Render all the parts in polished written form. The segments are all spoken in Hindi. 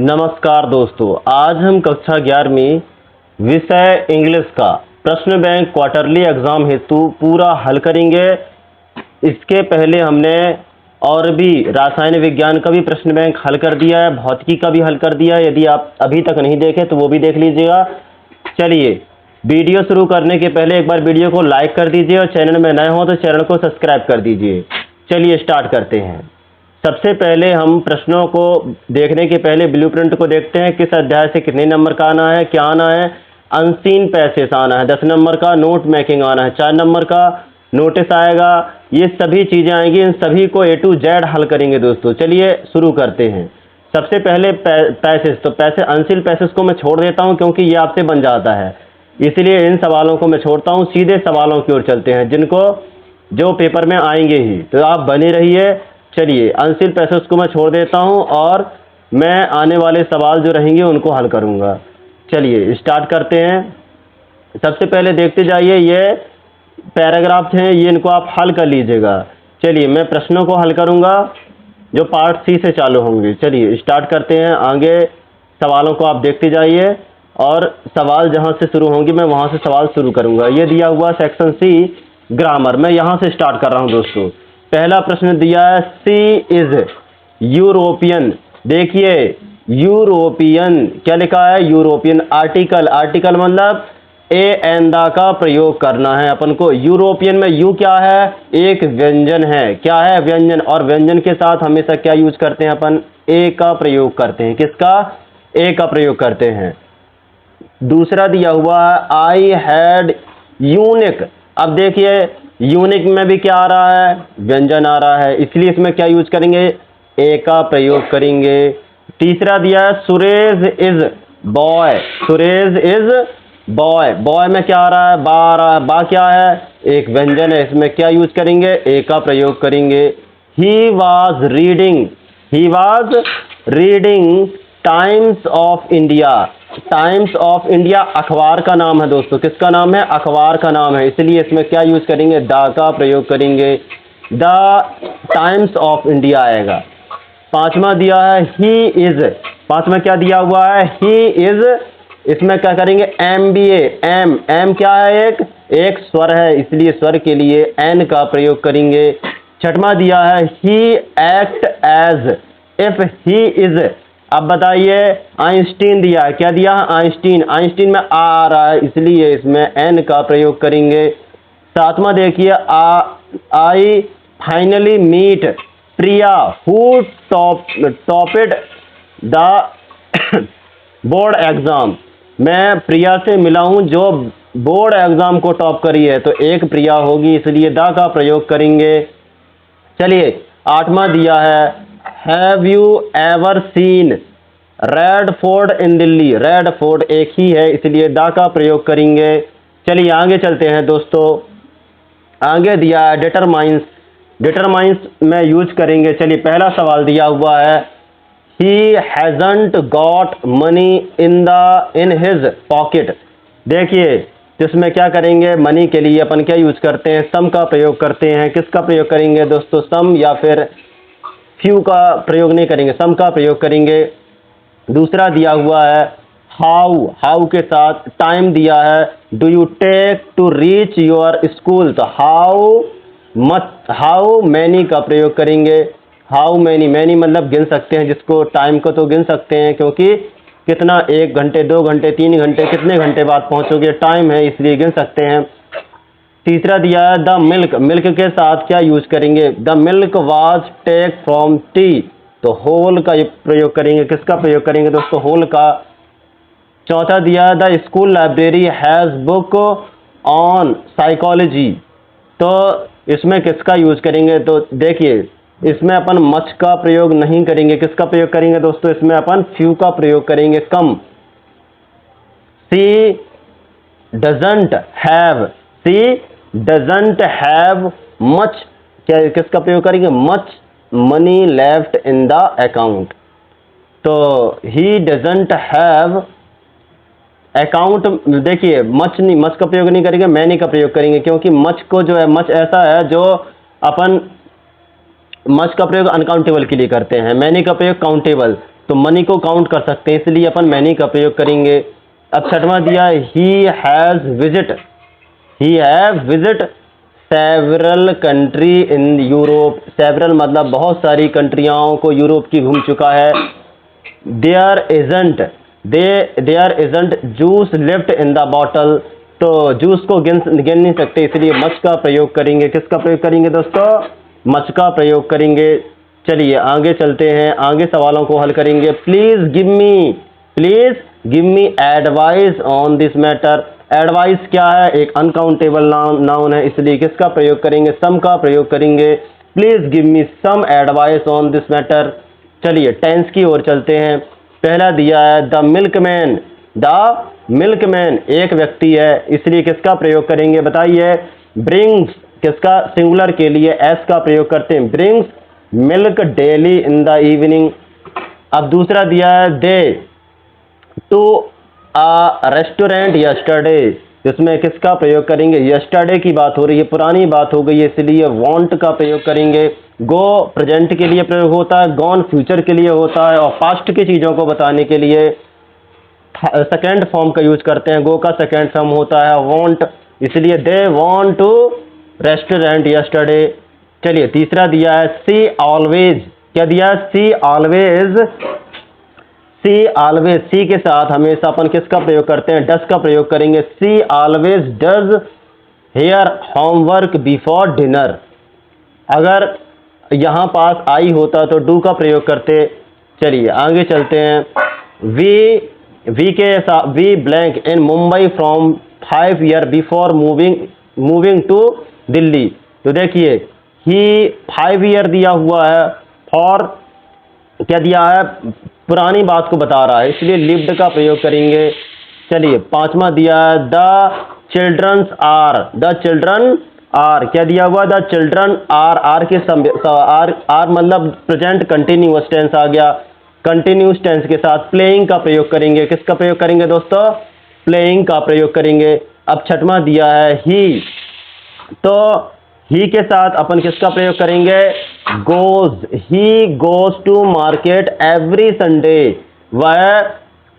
नमस्कार दोस्तों, आज हम कक्षा 11वीं विषय इंग्लिश का प्रश्न बैंक क्वार्टरली एग्जाम हेतु पूरा हल करेंगे। इसके पहले हमने और भी रासायन विज्ञान का भी प्रश्न बैंक हल कर दिया है, भौतिकी का भी हल कर दिया है। यदि आप अभी तक नहीं देखे तो वो भी देख लीजिएगा। चलिए, वीडियो शुरू करने के पहले एक बार वीडियो को लाइक कर दीजिए और चैनल में नए हो तो चैनल को सब्सक्राइब कर दीजिए। चलिए स्टार्ट करते हैं। सबसे पहले हम प्रश्नों को देखने के पहले ब्लूप्रिंट को देखते हैं। किस अध्याय से कितने नंबर का आना है, क्या आना है। अनसीन पैसेज आना है 10 नंबर का, नोट मेकिंग आना है 4 नंबर का, नोटिस आएगा। ये सभी चीज़ें आएंगी, इन सभी को A to Z हल करेंगे दोस्तों। चलिए शुरू करते हैं। सबसे पहले पैसेज, तो पैसे अनसीन पैसेज को मैं छोड़ देता हूँ क्योंकि ये आपसे बन जाता है, इसलिए इन सवालों को मैं छोड़ता हूँ। सीधे सवालों की ओर चलते हैं जिनको जो पेपर में आएंगे ही, तो आप बने रहिए। चलिए, अनसीन पैसेज को मैं छोड़ देता हूं और मैं आने वाले सवाल जो रहेंगे उनको हल करूंगा। चलिए स्टार्ट करते हैं। सबसे पहले देखते जाइए, ये पैराग्राफ हैं, ये इनको आप हल कर लीजिएगा। चलिए मैं प्रश्नों को हल करूंगा जो पार्ट सी से चालू होंगे। चलिए स्टार्ट करते हैं। आगे सवालों को आप देखते जाइए और सवाल जहां से शुरू होंगे मैं वहां से सवाल शुरू करूंगा। ये दिया हुआ सेक्शन सी ग्रामर, मैं यहां से स्टार्ट कर रहा हूं दोस्तों। पहला प्रश्न दिया है, सी इज यूरोपियन। देखिए यूरोपियन क्या लिखा है, यूरोपियन। आर्टिकल, आर्टिकल मतलब ए एंड द का प्रयोग करना है अपन को। यूरोपियन में यू क्या है, एक व्यंजन है। क्या है, व्यंजन। और व्यंजन के साथ हमेशा क्या यूज करते हैं अपन, ए का प्रयोग करते हैं। किसका, ए का प्रयोग करते हैं। दूसरा दिया हुआ है, आई हैड यूनिक। अब देखिए यूनिक में भी क्या आ रहा है, व्यंजन आ रहा है, इसलिए इसमें क्या यूज करेंगे, ए का प्रयोग करेंगे। तीसरा दिया है, Suresh is boy. Suresh is boy. Boy में क्या आ रहा है, बा आ रहा है। बा क्या है, एक व्यंजन है, इसमें क्या यूज करेंगे, ए का प्रयोग करेंगे। He was reading, he was reading times of India. Times of India अखबार का नाम है दोस्तों। किसका नाम है, अखबार का नाम है, इसलिए इसमें क्या यूज करेंगे, द का प्रयोग करेंगे। द टाइम्स ऑफ इंडिया आएगा। पांचवा दिया है, ही इज। पांचवा क्या दिया हुआ है, ही इज। इसमें क्या करेंगे, एम बी ए। एम, एम क्या है, एक स्वर है, इसलिए स्वर के लिए एन का प्रयोग करेंगे। छठवां दिया है, he act as if he is. अब बताइए, आइंस्टीन दिया है, क्या दिया है, आइंस्टीन। आइंस्टीन में आ रहा है, इसलिए इसमें एन का प्रयोग करेंगे। सातवां देखिए, I finally meet Priya who topped the board exam. मैं प्रिया से मिला हूं जो बोर्ड एग्जाम को टॉप करी है, तो एक प्रिया होगी, इसलिए द का प्रयोग करेंगे। चलिए आठवां दिया है, have you ever seen red fort in Delhi. Red fort एक ही है, इसलिए द का प्रयोग करेंगे। चलिए आगे चलते हैं दोस्तों। आगे दिया है, डिटरमाइंस। डिटरमाइंस में यूज करेंगे। चलिए पहला सवाल दिया हुआ है, he hasn't got money in his pocket. देखिए जिसमें क्या करेंगे, मनी के लिए अपन क्या यूज करते हैं, सम का प्रयोग करते हैं। किसका प्रयोग करेंगे दोस्तों, सम या फिर फ्यू का प्रयोग नहीं करेंगे, सम का प्रयोग करेंगे। दूसरा दिया हुआ है, हाउ। हाउ के साथ टाइम दिया है, do you take to reach your school. तो हाउ मच, हाउ मैनी का प्रयोग करेंगे। हाउ मैनी, मैनी मतलब गिन सकते हैं, जिसको टाइम को तो गिन सकते हैं क्योंकि कितना, 1 घंटे 2 घंटे 3 घंटे, कितने घंटे बाद पहुंचोगे, टाइम है, इसलिए गिन सकते हैं। तीसरा दिया है, द मिल्क। मिल्क के साथ क्या यूज करेंगे, the milk was take from tea. तो होल का प्रयोग करेंगे। किसका प्रयोग करेंगे दोस्तों, होल का। चौथा दिया है, the school library has book on psychology. तो इसमें किसका यूज करेंगे, तो देखिए इसमें अपन मच का प्रयोग नहीं करेंगे। किसका प्रयोग करेंगे दोस्तों, इसमें अपन फ्यू का प्रयोग करेंगे, कम। She doesn't have, she doesn't have much, क्या किसका प्रयोग करेंगे, much money left in the account. तो ही डजंट हैव अकाउंट, देखिए मच नहीं, मच का प्रयोग नहीं करेंगे, मैनी का प्रयोग करेंगे, क्योंकि मच को जो है, मच ऐसा है जो अपन मच का प्रयोग अनकाउंटेबल के लिए करते हैं, मैनी का प्रयोग काउंटेबल। तो मनी को काउंट कर सकते हैं, इसलिए अपन मैनी का प्रयोग करेंगे। अब छठवां दिया है he has visit several country in Europe. Several मतलब बहुत सारी कंट्रियों को यूरोप की घूम चुका है। There isn't juice left in the bottle, तो जूस को गिन नहीं सकते, इसलिए मच का प्रयोग करेंगे। किसका प्रयोग करेंगे दोस्तों? मच का प्रयोग करेंगे। चलिए आगे चलते हैं, आगे सवालों को हल करेंगे। Please give me advice on this matter. Advice क्या है? एक अनकाउंटेबल नाउन है, इसलिए किसका प्रयोग करेंगे? सम का प्रयोग करेंगे। Please give me some advice on this matter. चलिए टेंस की ओर चलते हैं। पहला दिया है द मिल्कमैन एक व्यक्ति है, इसलिए किसका प्रयोग करेंगे बताइए? ब्रिंग्स, किसका? सिंगुलर के लिए एस का प्रयोग करते हैं, brings milk daily in the evening. अब दूसरा दिया है दे टू अ रेस्टोरेंट यस्टरडे, इसमें किसका प्रयोग करेंगे? यस्टरडे की बात हो रही है, पुरानी बात हो गई है, इसलिए वांट का प्रयोग करेंगे। गो प्रेजेंट के लिए प्रयोग होता है, गॉन फ्यूचर के लिए होता है, और पास्ट की चीज़ों को बताने के लिए सेकेंड फॉर्म का यूज करते हैं। गो का सेकेंड फॉर्म होता है वांट, इसलिए they want to restaurant yesterday. चलिए तीसरा दिया है सी ऑलवेज, क्या दिया है? सी ऑलवेज, सी के साथ हमेशा अपन किसका प्रयोग करते हैं? डज का प्रयोग करेंगे। She always does her homework before dinner. अगर यहां पास आई होता तो डू का प्रयोग करते। चलिए आगे चलते हैं। We blank in Mumbai from 5 year before moving to Delhi. तो देखिए ही 5 ईयर दिया हुआ है, फॉर क्या दिया है? पुरानी बात को बता रहा है, इसलिए लिव्ड का प्रयोग करेंगे। चलिए पांचवा दिया है द चिल्ड्रन आर, क्या दिया हुआ? द चिल्ड्रन आर के आर मतलब प्रेजेंट कंटिन्यूअस टेंस आ गया। कंटिन्यूअस टेंस के साथ प्लेइंग का प्रयोग करेंगे। किसका प्रयोग करेंगे दोस्तों? प्लेइंग का प्रयोग करेंगे। अब छठवां दिया है ही, तो ही के साथ अपन किसका प्रयोग करेंगे? He goes to market every Sunday, वह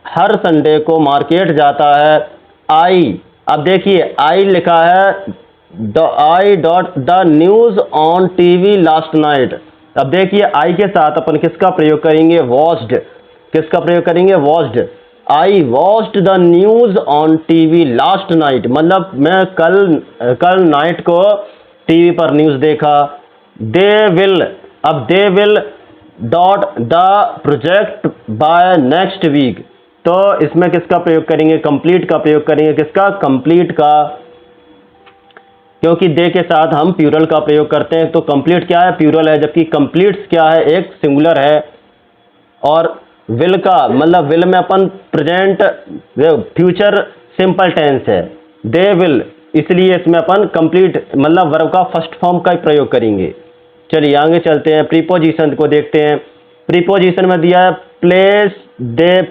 हर संडे को मार्केट जाता है। अब देखिए आई लिखा है I dot the news on TV last night. अब देखिए आई के साथ अपन किसका प्रयोग करेंगे? वॉच्ड। किसका प्रयोग करेंगे? Watched. I watched the news on TV last night, मतलब मैं कल नाइट को टीवी पर न्यूज देखा। They will dot the project by next week, तो इसमें किसका प्रयोग करेंगे? कंप्लीट का प्रयोग करेंगे। किसका? कंप्लीट का, क्योंकि दे के साथ हम प्यूरल का प्रयोग करते हैं, तो कंप्लीट क्या है? प्यूरल है, जबकि कंप्लीट्स क्या है? एक सिंगुलर है। और विल का मतलब विल में अपन प्रेजेंट फ्यूचर सिंपल टेंस है, दे विल, इसलिए इसमें अपन कंप्लीट मतलब वर्ब का फर्स्ट फॉर्म का प्रयोग करेंगे। चलिए आगे चलते हैं, प्रीपोजिशन को देखते हैं। प्रीपोजिशन में दिया है place the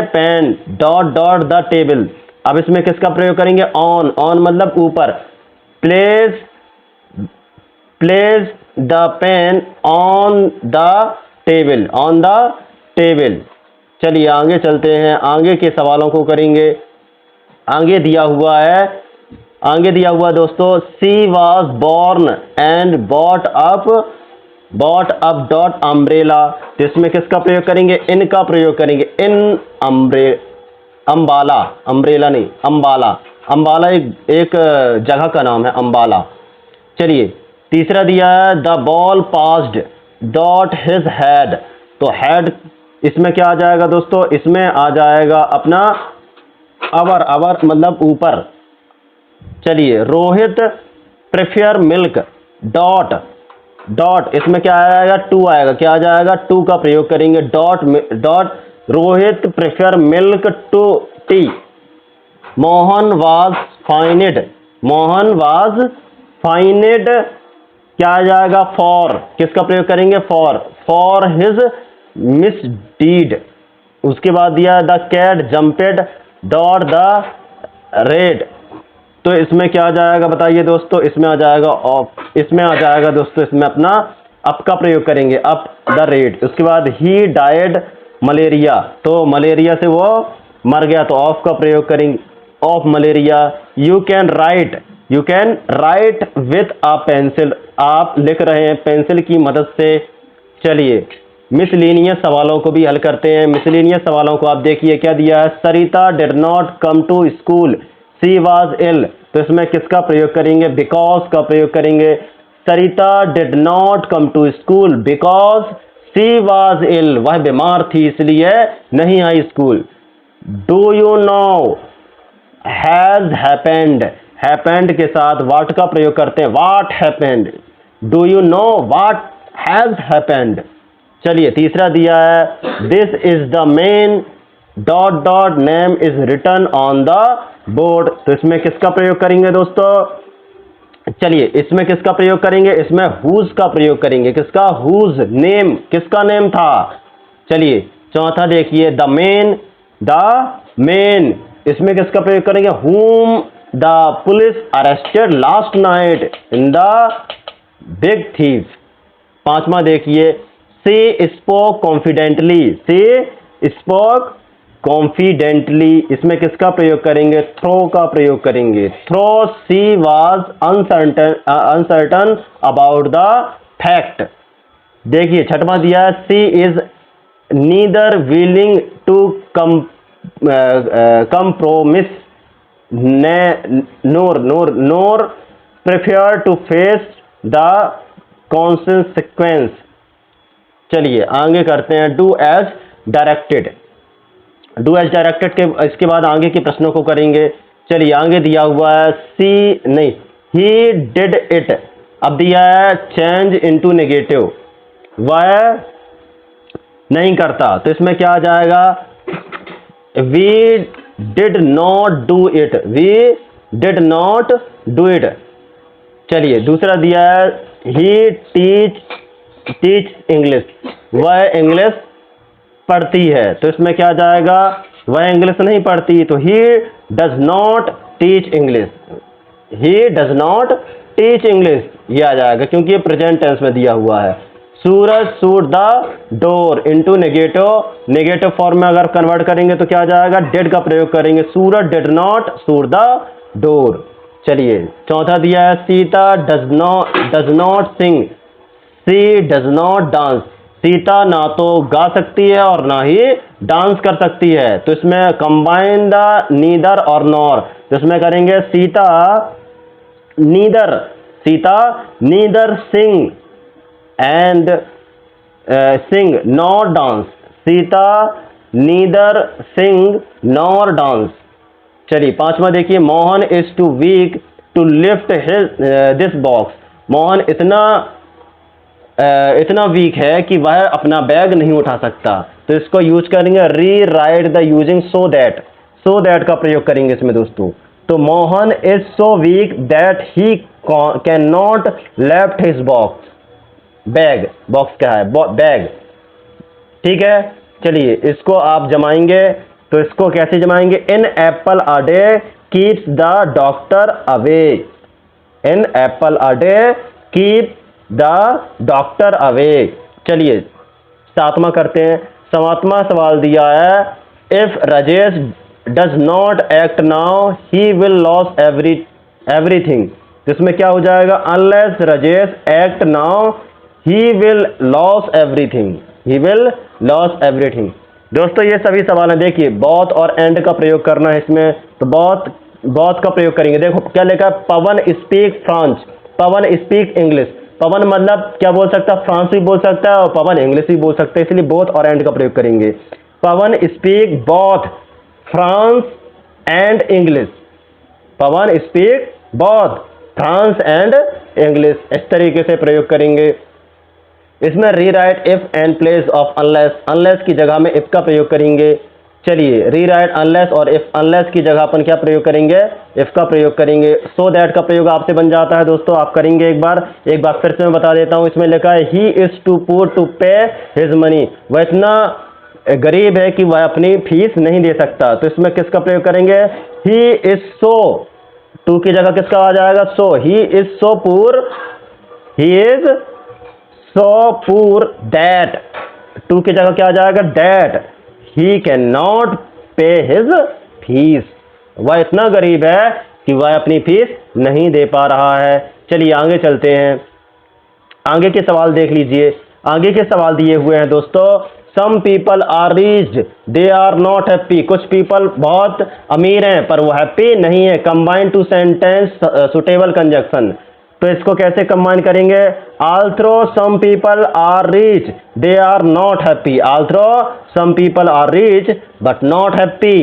pen dot dot the table. अब इसमें किसका प्रयोग करेंगे? ऑन मतलब ऊपर। Place the pen on the table. चलिए आगे चलते हैं, आगे के सवालों को करेंगे। आगे दिया हुआ दोस्तों, she was born and bought up dot umbrella. तो इसमें किसका प्रयोग करेंगे? इन का प्रयोग करेंगे। इन अम्ब्रेला नहीं, अम्बाला एक जगह का नाम है, अम्बाला। चलिए तीसरा दिया है the ball passed dot his head. तो हेड इसमें क्या आ जाएगा दोस्तों? इसमें आ जाएगा अपना अवर मतलब ऊपर। चलिए रोहित प्रेफर मिल्क डॉट इसमें क्या आएगा? टू आएगा। क्या आ जाएगा? टू का प्रयोग करेंगे। Dot Rohit prefer milk to tea. Mohan was fined क्या आ जाएगा? फॉर। किसका प्रयोग करेंगे? For his misdeed. उसके बाद दिया the cat jumped dot the red. तो इसमें क्या आ जाएगा बताइए दोस्तों? इसमें आ जाएगा दोस्तों, इसमें अपना अप का प्रयोग करेंगे, अप द रेट। उसके बाद ही डाइड मलेरिया, तो मलेरिया से वो मर गया, तो ऑफ का प्रयोग करेंगे, of malaria. You can write with a pencil, आप लिख रहे हैं पेंसिल की मदद से। चलिए मिसलेनियस सवालों को भी हल करते हैं। मिसलेनियस सवालों को आप देखिए क्या दिया है। Sarita did not come to school, she was ill, तो इसमें किसका प्रयोग करेंगे, बिकॉज का प्रयोग करेंगे। Sarita did not come to school because she was ill, वह बीमार थी इसलिए नहीं आई school. Do you know has happened, happened के साथ वाट का प्रयोग करते हैं, what happened. Do you know what has happened. चलिए तीसरा दिया है, this is the man dot dot name is written on the board, तो इसमें किसका प्रयोग करेंगे दोस्तों। चलिए इसमें किसका प्रयोग करेंगे, इसमें हुज का प्रयोग करेंगे। किसका, हुज नेम, किसका नेम था। चलिए चौथा देखिए, द मेन, इसमें किसका प्रयोग करेंगे, whom the police arrested last night in the big thief. पांचवा देखिए, she spoke confidently, she spoke confidently, इसमें किसका प्रयोग करेंगे, थ्रो का प्रयोग करेंगे। Though she was uncertain about the fact. देखिए छठवां दिया है, she is neither willing to compromise nor prefer to face the consequence। चलिए आगे करते हैं, do as directed, do as directed के इसके बाद आगे के प्रश्नों को करेंगे। चलिए आगे दिया हुआ है, सी नहीं, ही डिड इट, अब दिया है चेंज इनटू नेगेटिव, वह नहीं करता, तो इसमें क्या आ जाएगा, we did not do it, we did not do it। चलिए दूसरा दिया है, he teach English, वह इंग्लिश पढ़ती है, तो इसमें क्या आ जाएगा, वह इंग्लिश नहीं पढ़ती, तो he does not teach English, he does not teach English ये आ जाएगा, क्योंकि ये प्रेजेंट टेंस में दिया हुआ है। Suraj shut the door into negative, negative form में अगर कन्वर्ट करेंगे तो क्या आ जाएगा, डिड का प्रयोग करेंगे, Suraj did not shut the door. चलिए चौथा दिया है, Sita does not sing, she does not dance, Sita ना तो गा सकती है और ना ही डांस कर सकती है, तो इसमें कंबाइन द नीदर और नॉर, तो इसमें करेंगे Sita neither sing and sing nor dance, Sita neither sing nor dance. चलिए पांचवा देखिए, Mohan is too weak to lift this box, Mohan इतना वीक है कि वह अपना बैग नहीं उठा सकता, तो इसको यूज करेंगे री right the using so that का प्रयोग करेंगे इसमें दोस्तों। तो Mohan is so weak that he can not left his box, bag, box क्या है, बैग, ठीक है। चलिए इसको आप जमाएंगे, तो इसको कैसे जमाएंगे, an apple a day keeps the doctor away, an apple a day keep the doctor away. चलिए सातवां करते हैं, सातवां सवाल दिया है, if Rajesh does not act now he will lose everything, इसमें क्या हो जाएगा, unless Rajesh act now he will lose everything, he will lose everything। दोस्तों ये सभी सवाल हैं, देखिए बहुत और एंड का प्रयोग करना है इसमें, तो बहुत का प्रयोग करेंगे। देखो क्या लिखा है, पवन स्पीक फ्रेंच, पवन स्पीक इंग्लिश, पवन मतलब क्या बोल सकता है, फ्रांस भी बोल सकता है और पवन इंग्लिश भी बोल सकता है, इसलिए बोथ और एंड का प्रयोग करेंगे। Pawan speak both France and English, Pawan speak both France and English, इस तरीके से प्रयोग करेंगे। इसमें rewrite if and place of unless, unless की जगह में इफ का प्रयोग करेंगे। चलिए रीराइट अनलेस और इफ, अनलेस की जगह अपन क्या प्रयोग करेंगे, इफ का प्रयोग करेंगे। सो दैट का प्रयोग आपसे बन जाता है दोस्तों, आप करेंगे एक बार फिर से मैं बता देता हूं। इसमें लिखा है he is too poor to pay his money, वह इतना गरीब है कि वह अपनी फीस नहीं दे सकता, तो इसमें किसका प्रयोग करेंगे, ही इज सो, टू की जगह किसका आ जाएगा, so, he is so poor, he is so poor that, two की जगह क्या आ जाएगा, that he can not pay his fees, वह इतना गरीब है कि वह अपनी फीस नहीं दे पा रहा है। चलिए आगे चलते हैं, आगे के सवाल देख लीजिए। आगे के सवाल दिए हुए हैं दोस्तों, some people are rich they are not happy, कुछ पीपल बहुत अमीर हैं पर वो हैप्पी नहीं है। Combine two sentence suitable conjunction, तो इसको कैसे कंबाइन करेंगे, although some people are rich they are not happy, although some people are rich but not happy.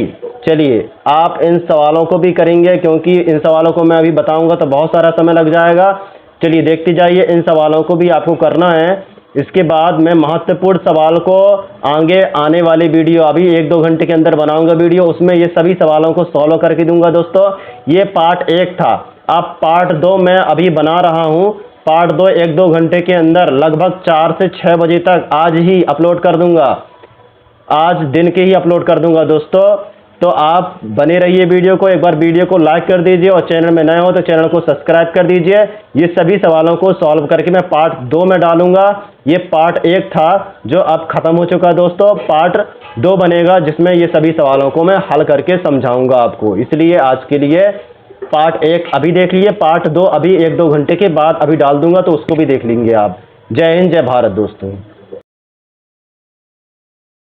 चलिए आप इन सवालों को भी करेंगे, क्योंकि इन सवालों को मैं अभी बताऊंगा तो बहुत सारा समय लग जाएगा। चलिए देखते जाइए, इन सवालों को भी आपको करना है। इसके बाद मैं महत्वपूर्ण सवाल को आगे आने वाली वीडियो, अभी 1-2 घंटे के अंदर बनाऊंगा वीडियो, उसमें ये सभी सवालों को सॉल्व करके दूंगा दोस्तों। ये पार्ट 1 था, अब पार्ट 2 मैं अभी बना रहा हूं। पार्ट 2 1-2 घंटे के अंदर लगभग 4 से 6 बजे तक आज ही अपलोड कर दूंगा, आज दिन के ही अपलोड कर दूंगा दोस्तों। तो आप बने रहिए वीडियो को, एक बार वीडियो को लाइक कर दीजिए और चैनल में नए हो तो चैनल को सब्सक्राइब कर दीजिए। ये सभी सवालों को सॉल्व करके मैं पार्ट 2 में डालूंगा। ये पार्ट 1 था जो अब खत्म हो चुका है दोस्तों, पार्ट 2 बनेगा जिसमें ये सभी सवालों को मैं हल करके समझाऊंगा आपको। इसलिए आज के लिए पार्ट 1 अभी देख लीजिए, पार्ट 2 अभी 1-2 घंटे के बाद अभी डाल दूंगा, तो उसको भी देख लेंगे आप। जय हिंद, जय भारत दोस्तों।